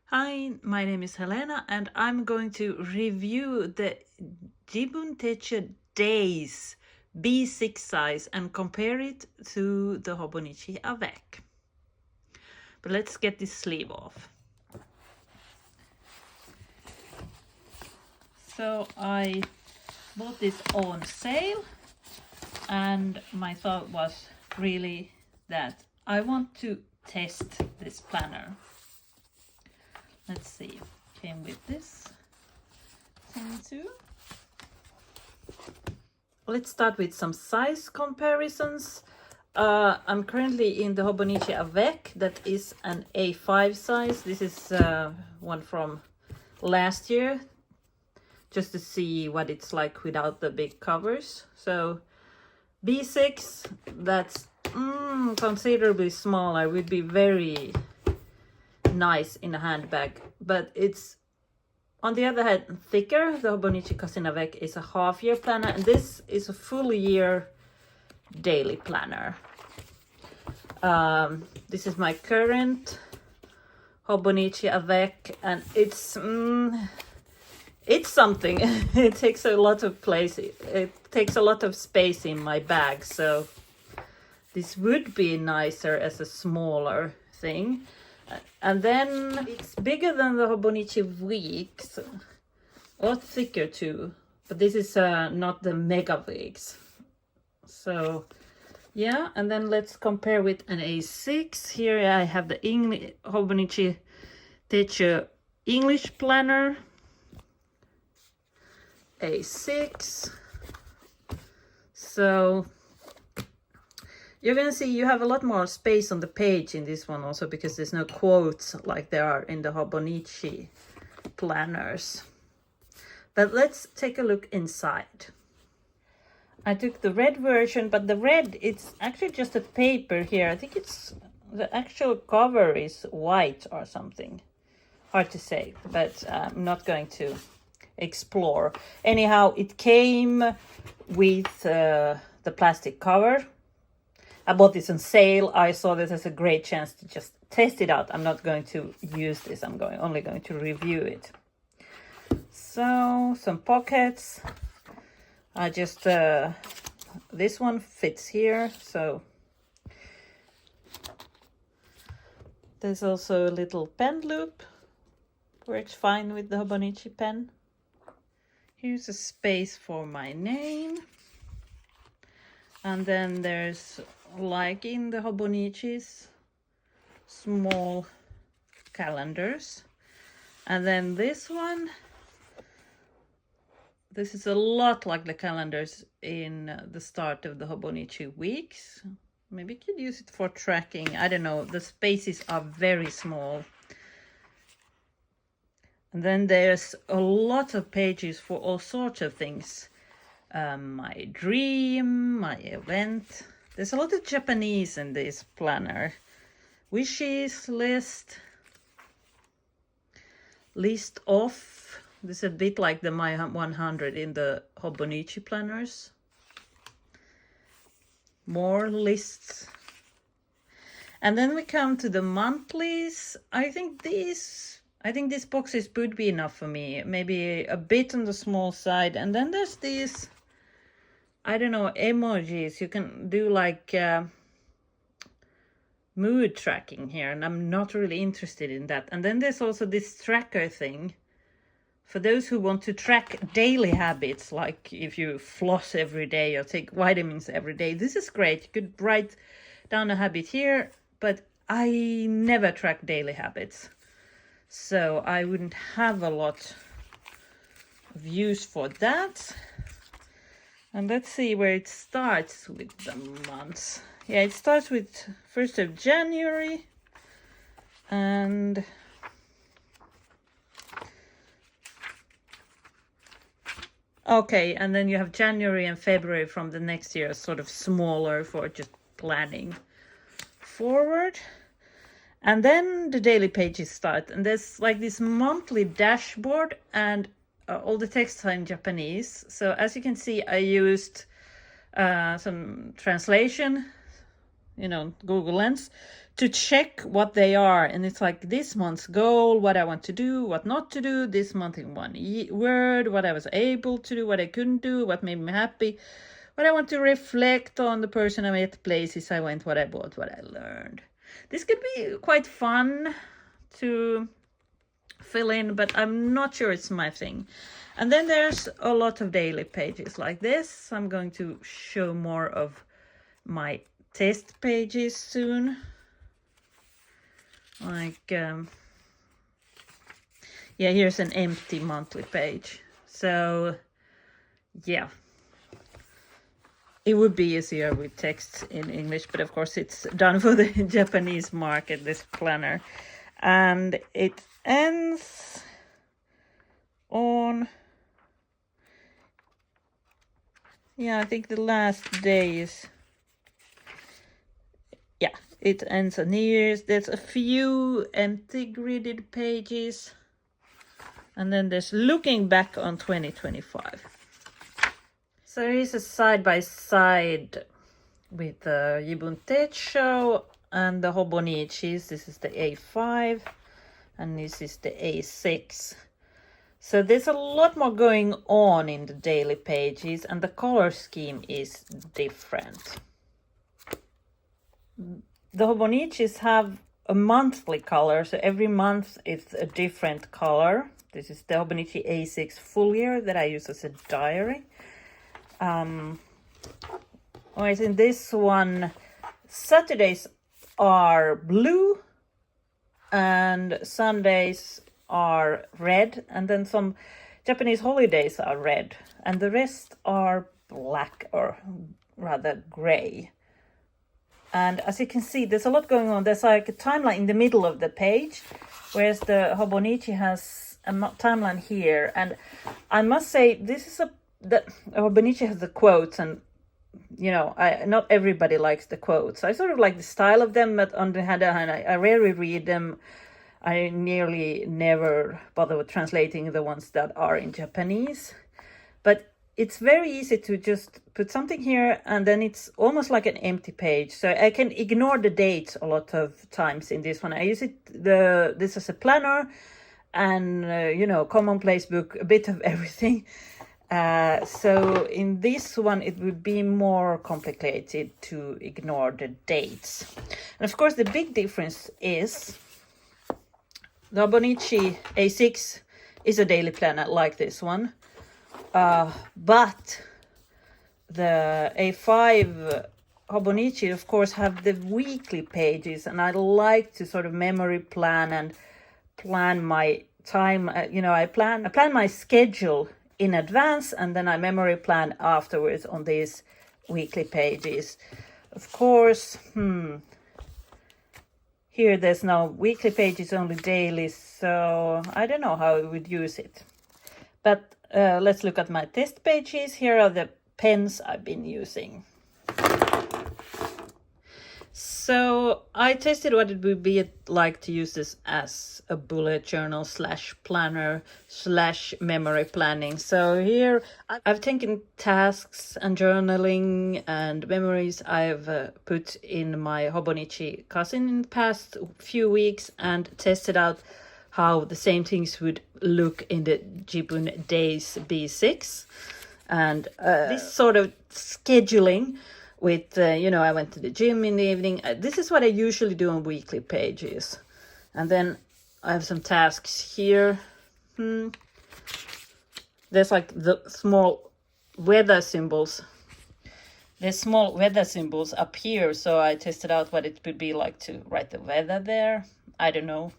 Hi, my name is Helena and I'm going to review the Jibun Techo Days B6 size and compare it to the Hobonichi Avec. But let's get this sleeve off. So I bought this on sale and my thought was really that I want to test this planner. Let's see, came with this thing too. Let's start with some size comparisons. I'm currently in the Hobonichi Avec, that is an A5 size. This is one from last year, just to see what it's like without the big covers. So B6, that's considerably smaller, would be very nice in a handbag, but it's on the other hand thicker. The Hobonichi Cousin Avec is a half-year planner and this is a full year daily planner. This is my current Hobonichi Avec and it's something. It takes a lot of place, it takes a lot of space in my bag, so this would be nicer as a smaller thing. And then it's bigger than the Hobonichi Weeks, a lot thicker too, but this is not the Mega Weeks. So yeah, and then let's compare with an A6. Here I have the Hobonichi Techo English Planner, A6. So you're gonna see you have a lot more space on the page in this one also because there's no quotes like there are in the Hobonichi planners. But let's take a look inside. I took the red version, but the red, it's actually just a paper here. I think it's the actual cover is white or something. Hard to say, but I'm not going to explore. Anyhow, it came with the plastic cover. I bought this on sale. I saw this as a great chance to just test it out. I'm not going to use this. I'm only going to review it. So some pockets. I just this one fits here. So there's also a little pen loop. Works fine with the Hobonichi pen. Here's a space for my name. And then there's, like in the Hobonichis, small calendars. And then this one, this is a lot like the calendars in the start of the Hobonichi weeks. Maybe you could use it for tracking. I don't know. The spaces are very small. And then there's a lot of pages for all sorts of things. My dream, my event. There's a lot of Japanese in this planner. Wishes list off. This is a bit like the My 100 in the Hobonichi planners. More lists. And then we come to the monthlies. I think these boxes would be enough for me. Maybe a bit on the small side. And then there's these, I don't know, emojis. You can do like mood tracking here, and I'm not really interested in that. And then there's also this tracker thing for those who want to track daily habits, like if you floss every day or take vitamins every day. This is great. You could write down a habit here, but I never track daily habits, so I wouldn't have a lot of use for that. And let's see where it starts with the months. Yeah, it starts with 1st of January. And okay, and then you have January and February from the next year, sort of smaller for just planning forward. And then the daily pages start. And there's like this monthly dashboard and all the text are in Japanese. So as you can see, I used some translation, Google Lens, to check what they are. And it's like this month's goal, what I want to do, what not to do, this month in one word, what I was able to do, what I couldn't do, what made me happy, what I want to reflect on, the person I met, places I went, what I bought, what I learned. This could be quite fun to fill in, but I'm not sure it's my thing. And then there's a lot of daily pages like this. I'm going to show more of my test pages soon. Like, yeah, here's an empty monthly page. So, yeah. It would be easier with text in English, but of course it's done for the Japanese market, this planner. And it ends on, yeah, I think the last day is, yeah, it ends on New Year's. There's a few empty gridded pages. And then there's looking back on 2025. So here's a side-by-side with the Jibun Techo and the Hobonichis. This is the A5 and this is the A6. So there's a lot more going on in the daily pages and the color scheme is different. The Hobonichis have a monthly color, so every month it's a different color. This is the Hobonichi A6 full year that I use as a diary. Whereas in this one, Saturdays are blue and Sundays are red, and then some Japanese holidays are red, and the rest are black, or rather gray. And as you can see, there's a lot going on. There's like a timeline in the middle of the page, whereas the Hobonichi has a timeline here. And I must say, this is the Hobonichi has the quotes, and you know, not everybody likes the quotes. I sort of like the style of them, but on the other hand, I rarely read them. I nearly never bother with translating the ones that are in Japanese. But it's very easy to just put something here and then it's almost like an empty page. So I can ignore the dates a lot of times in this one. I use this as a planner and, you know, commonplace book, a bit of everything. So in this one, it would be more complicated to ignore the dates. And of course, the big difference is the Hobonichi A6 is a daily planner like this one. But the A5 Hobonichi, of course, have the weekly pages, and I like to sort of memory plan and plan my time. You know, I plan my schedule in advance, and then I memory plan afterwards on these weekly pages. Of course, here there's no weekly pages, only daily, so I don't know how I would use it. But let's look at my test pages. Here are the pens I've been using. So I tested what it would be like to use this as a bullet journal / planner / memory planning. So here I've taken tasks and journaling and memories I've put in my Hobonichi Cousin in the past few weeks and tested out how the same things would look in the Jibun Days B6. And this sort of scheduling with, you know, I went to the gym in the evening. This is what I usually do on weekly pages. And then I have some tasks here. There's like the small weather symbols. There's small weather symbols up here. So I tested out what it would be like to write the weather there. I don't know.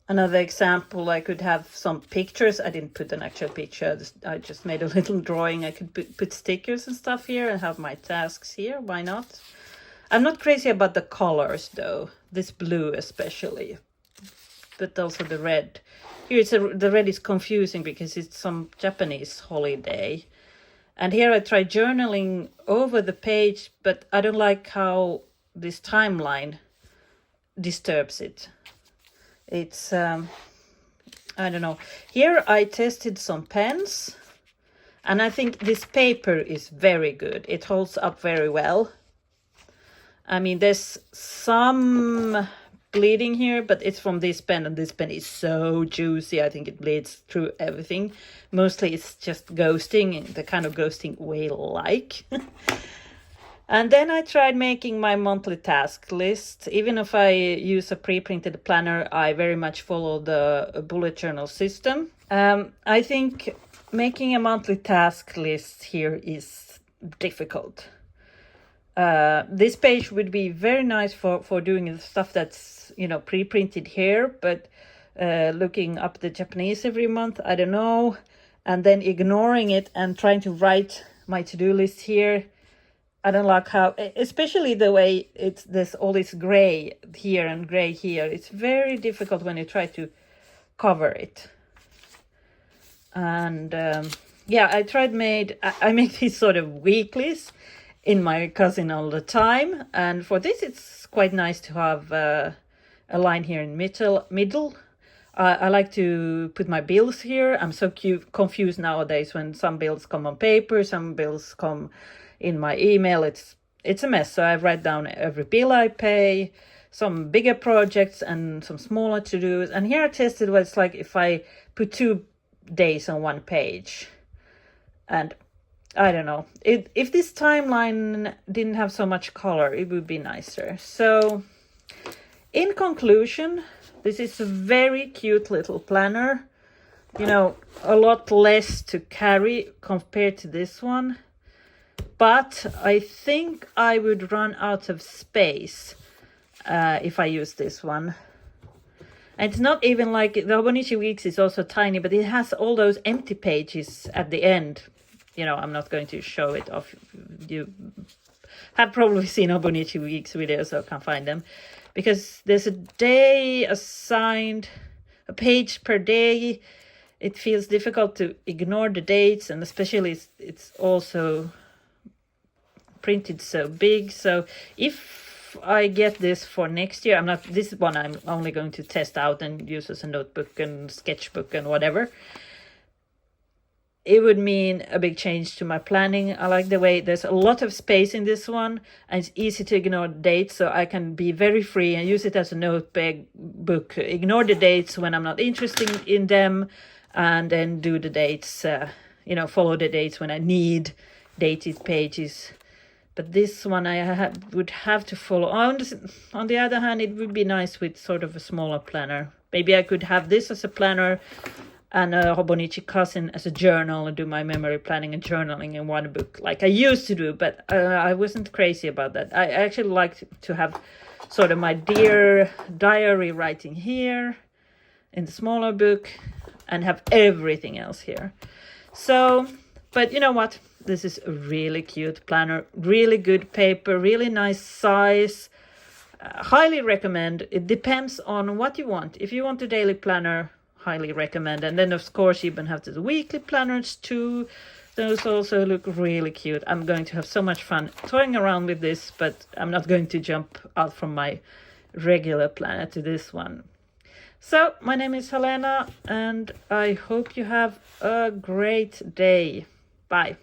Another example, I could have some pictures. I didn't put an actual picture. I just made a little drawing. I could put stickers and stuff here and have my tasks here. Why not? I'm not crazy about the colors though. This blue especially. But also the red. Here the red is confusing because it's some Japanese holiday. And here I tried journaling over the page, but I don't like how this timeline disturbs it. It's, I don't know. Here I tested some pens, and I think this paper is very good. It holds up very well. I mean, there's some bleeding here, but it's from this pen, and this pen is so juicy. I think it bleeds through everything. Mostly it's just ghosting, the kind of ghosting we like. And then I tried making my monthly task list. Even if I use a pre-printed planner, I very much follow the bullet journal system. I think making a monthly task list here is difficult. This page would be very nice for doing the stuff that's, you know, pre-printed here, but looking up the Japanese every month, I don't know, and then ignoring it and trying to write my to-do list here. I don't like how, especially the way there's all this gray here and gray here. It's very difficult when you try to cover it. And yeah, I make these sort of weeklies in my cousin all the time. And for this, it's quite nice to have a line here in middle. I like to put my bills here. I'm so confused nowadays when some bills come on paper, some bills come in my email. It's a mess. So I write down every bill I pay, some bigger projects and some smaller to-dos. And here I tested what it's like if I put 2 days on one page. And I don't know. If this timeline didn't have so much color, it would be nicer. So in conclusion, this is a very cute little planner. You know, a lot less to carry compared to this one. But I think I would run out of space if I use this one. And it's not even like the Hobonichi Weeks is also tiny, but it has all those empty pages at the end. You know, I'm not going to show it off. You have probably seen Hobonichi Weeks videos, so I can't find them. Because there's a day assigned, a page per day. It feels difficult to ignore the dates, and especially it's also printed so big. So if I get this for next year, this one I'm only going to test out and use as a notebook and sketchbook and whatever. It would mean a big change to my planning. I like the way there's a lot of space in this one, and it's easy to ignore the dates, so I can be very free and use it as a notebook, ignore the dates when I'm not interested in them, and then do the dates, you know, follow the dates when I need dated pages. But this one I would have to follow. On the other hand, it would be nice with sort of a smaller planner. Maybe I could have this as a planner and a Hobonichi Cousin as a journal and do my memory planning and journaling in one book like I used to do, but I wasn't crazy about that. I actually like to have sort of my dear diary writing here in the smaller book and have everything else here. So, but you know what? This is a really cute planner, really good paper, really nice size. Highly recommend. It depends on what you want. If you want a daily planner, highly recommend. And then of course you even have the weekly planners too. Those also look really cute. I'm going to have so much fun toying around with this, but I'm not going to jump out from my regular planner to this one. So my name is Helena, and I hope you have a great day. Bye.